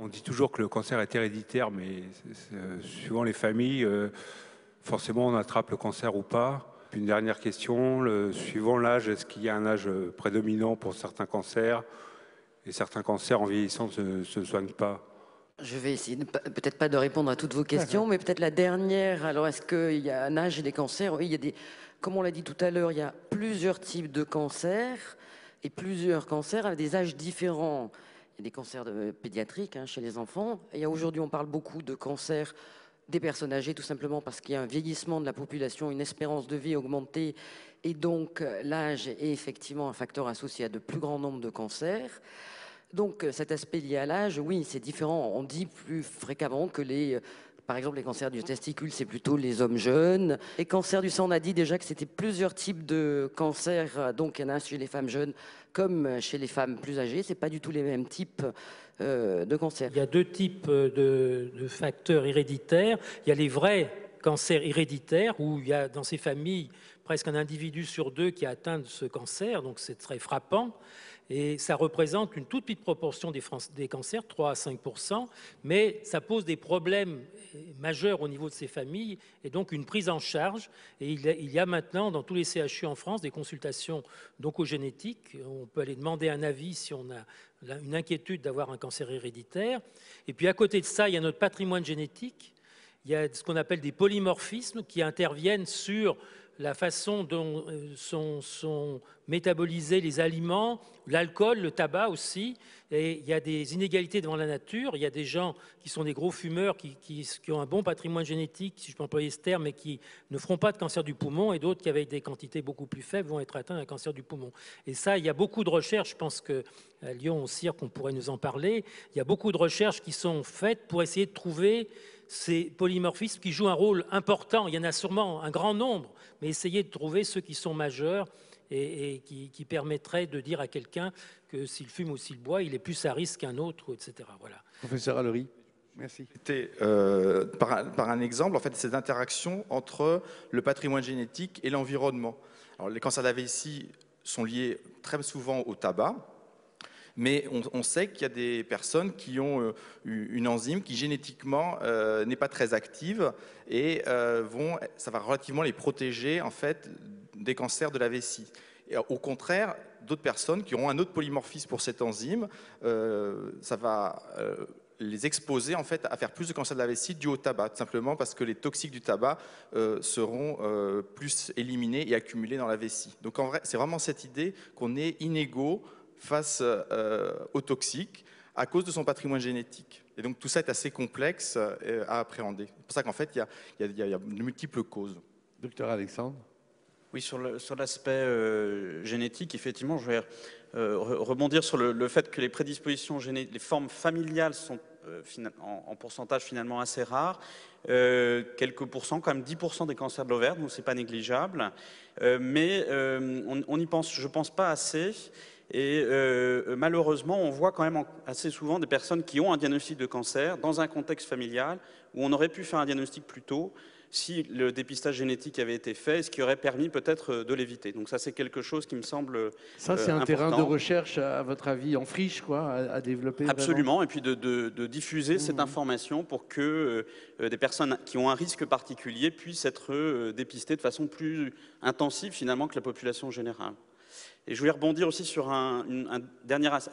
On dit toujours que le cancer est héréditaire, mais suivant les familles, forcément on attrape le cancer ou pas. Puis une dernière question, suivant l'âge, est-ce qu'il y a un âge prédominant pour certains cancers et certains cancers en vieillissant ne se soignent pas? Je vais essayer, peut-être pas de répondre à toutes vos questions, mais peut-être la dernière. Alors, est-ce qu'il y a un âge et des cancers? Oui, il y a comme on l'a dit tout à l'heure, il y a plusieurs types de cancers et plusieurs cancers avec des âges différents. Il y a des cancers pédiatriques chez les enfants. Et aujourd'hui, on parle beaucoup de cancers des personnes âgées, tout simplement parce qu'il y a un vieillissement de la population, une espérance de vie augmentée. Et donc, l'âge est effectivement un facteur associé à de plus grands nombres de cancers. Donc cet aspect lié à l'âge, oui, c'est différent. On dit plus fréquemment que par exemple, les cancers du testicule, c'est plutôt les hommes jeunes. Les cancers du sang, on a dit déjà que c'était plusieurs types de cancers. Donc il y en a chez les femmes jeunes comme chez les femmes plus âgées. C'est pas du tout les mêmes types de cancers. Il y a deux types de facteurs héréditaires. Il y a les vrais cancers héréditaires où il y a dans ces familles presque un individu sur deux qui a atteint de ce cancer, donc c'est très frappant. Et ça représente une toute petite proportion des cancers, 3 à 5%, mais ça pose des problèmes majeurs au niveau de ces familles et donc une prise en charge. Et il y a maintenant dans tous les CHU en France des consultations d'oncogénétique. On peut aller demander un avis si on a une inquiétude d'avoir un cancer héréditaire. Et puis à côté de ça, il y a notre patrimoine génétique. Il y a ce qu'on appelle des polymorphismes qui interviennent sur la façon dont sont métabolisés les aliments, l'alcool, le tabac aussi. Et il y a des inégalités devant la nature. Il y a des gens qui sont des gros fumeurs, qui ont un bon patrimoine génétique, si je peux employer ce terme, et qui ne feront pas de cancer du poumon, et d'autres qui, avec des quantités beaucoup plus faibles, vont être atteints d'un cancer du poumon. Et ça, il y a beaucoup de recherches, je pense qu'à Lyon, au CIRC, on pourrait nous en parler. Il y a beaucoup de recherches qui sont faites pour essayer de trouver ces polymorphismes qui jouent un rôle important. Il y en a sûrement un grand nombre, mais essayer de trouver ceux qui sont majeurs et qui permettraient de dire à quelqu'un que s'il fume ou s'il boit, il est plus à risque qu'un autre, etc. Voilà. Professeur Allery, merci. C'était par un exemple, en fait, cette interaction entre le patrimoine génétique et l'environnement. Alors, les cancers de la vessie sont liés très souvent au tabac. Mais on sait qu'il y a des personnes qui ont une enzyme qui génétiquement n'est pas très active et ça va relativement les protéger en fait des cancers de la vessie. Et au contraire, d'autres personnes qui auront un autre polymorphisme pour cette enzyme, ça va les exposer en fait à faire plus de cancers de la vessie dû au tabac, tout simplement parce que les toxiques du tabac seront plus éliminés et accumulés dans la vessie. Donc en vrai, c'est vraiment cette idée qu'on est inégaux face aux toxiques à cause de son patrimoine génétique. Et donc tout ça est assez complexe à appréhender. C'est pour ça qu'en fait, il y a de multiples causes. Docteur Alexandre. Oui, sur l'aspect génétique, effectivement, je vais rebondir sur le fait que les prédispositions génétiques, les formes familiales sont en pourcentage finalement assez rares. Quelques pourcents, quand même 10% des cancers de l'ovaire, donc c'est pas négligeable. Mais on n'y pense, je pense pas assez. Et malheureusement, on voit quand même assez souvent des personnes qui ont un diagnostic de cancer dans un contexte familial où on aurait pu faire un diagnostic plus tôt si le dépistage génétique avait été fait, ce qui aurait permis peut-être de l'éviter. Donc ça, c'est quelque chose qui me semble Ça, c'est un terrain de recherche, à votre avis, en friche, quoi, à développer. Absolument, vraiment. Et puis de diffuser cette information pour que des personnes qui ont un risque particulier puissent être dépistées de façon plus intensive finalement que la population générale. Et je voulais rebondir aussi sur un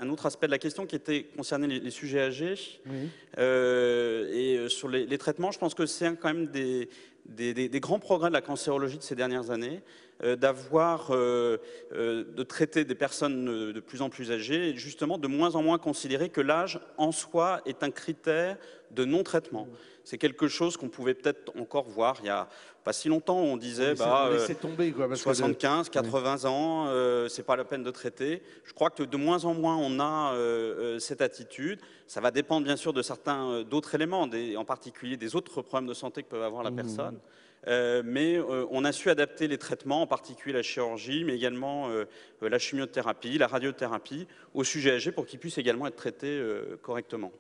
autre aspect de la question qui était concerné les sujets âgés. Oui. Et sur les traitements, je pense que c'est quand même des grands progrès de la cancérologie de ces dernières années, de traiter des personnes de plus en plus âgées et justement de moins en moins considérer que l'âge en soi est un critère de non-traitement. C'est quelque chose qu'on pouvait peut-être encore voir il y a pas si longtemps. On disait tomber, quoi, parce 75, 80 ans, c'est pas la peine de traiter. Je crois que de moins en moins on a cette attitude. Ça va dépendre bien sûr de certains d'autres éléments, en particulier des autres problèmes de santé que peut avoir la personne. Mais on a su adapter les traitements, en particulier la chirurgie, mais également la chimiothérapie, la radiothérapie, aux sujets âgés pour qu'ils puissent également être traités correctement.